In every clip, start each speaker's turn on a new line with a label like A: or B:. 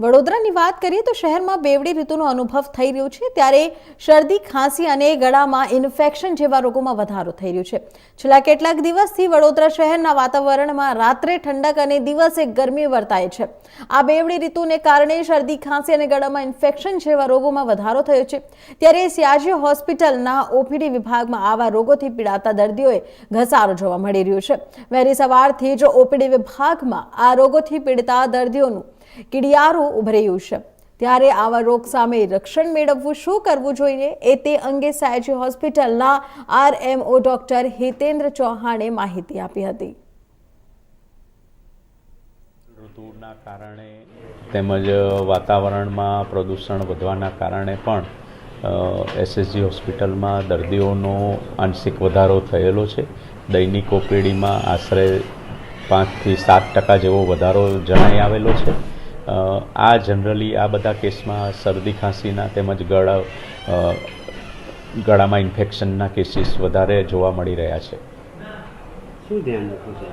A: વડોદરાની વાત કરીએ તો શહેરમાં બેવડી ઋતુનો અનુભવ થઈ રહ્યો છે, ત્યારે શરદી, ખાંસી અને ગળામાં ઇન્ફેક્શન જેવા રોગોમાં વધારો થઈ રહ્યો છે। છેલ્લા કેટલાક દિવસથી વડોદરા શહેરના વાતાવરણમાં રાત્રે ઠંડક અને દિવસે ગરમી વર્તાય છે। આ બેવડી ઋતુને કારણે શરદી, ખાંસી અને ગળામાં ઇન્ફેક્શન જેવા રોગોમાં વધારો થયો છે। ત્યારે સિયાજી હોસ્પિટલના ઓપીડી વિભાગમાં આવા રોગોથી પીડાતા દર્દીઓએ ઘસારો જોવા મળી રહ્યો છે। વહેલી સવારથી જ ઓપીડી વિભાગમાં આ રોગોથી પીડિતા દર્દીઓનું કિડિયારું ઉભર્યું છે। ત્યારે આવા રોગ સામે રક્ષણ મેળવવું શું કરવું જોઈએ એ તે અંગે સયાજી હોસ્પિટલના આરએમઓ ડોક્ટર હિતેન્દ્ર ચૌહાણે માહિતી આપી હતી।
B: ઋતુના કારણે તેમજ વાતાવરણમાં પ્રદૂષણ વધવાના કારણે પણ એસએસજી હોસ્પિટલમાં દર્દીઓનો આંશિક વધારો થયેલો છે। દૈનિક ઓપીડીમાં આશરે 5 થી 7% જેવો વધારો જણાઈ આવેલો છે। આ જનરલી આ બધા કેસમાં શરદી, ખાંસીના તેમજ ગળામાં ઇન્ફેક્શનના કેસીસ વધારે જોવા મળી રહ્યા છે।
C: શું ધ્યાન રાખવું છે?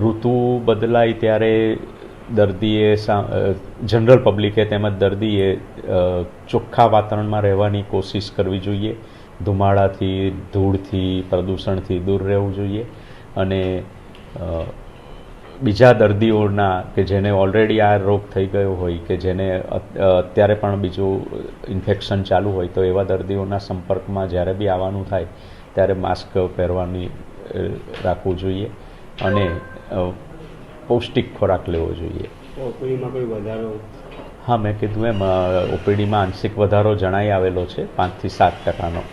B: ઋતુ બદલાય ત્યારે દર્દીએ જનરલ પબ્લિકે તેમજ દર્દીએ ચોખ્ખા વાતાવરણમાં રહેવાની કોશિશ કરવી જોઈએ। ધુમાડાથી, ધૂળથી, પ્રદૂષણથી દૂર રહેવું જોઈએ અને બીજા દર્દીઓના કે જેને ઓલરેડી આ રોગ થઈ ગયો હોય કે જેને અત્યારે પણ બીજું ઇન્ફેક્શન ચાલુ હોય તો એવા દર્દીઓના સંપર્કમાં જ્યારે બી આવવાનું થાય ત્યારે માસ્ક પહેરવાની રાખવું જોઈએ અને પૌષ્ટિક ખોરાક લેવો જોઈએ।
C: ઓપીડીમાં કોઈ વધારો?
B: હા, મેં કીધું એમ ઓપીડીમાં આંશિક વધારો જણાઈ આવેલો છે 5 થી 7%નો।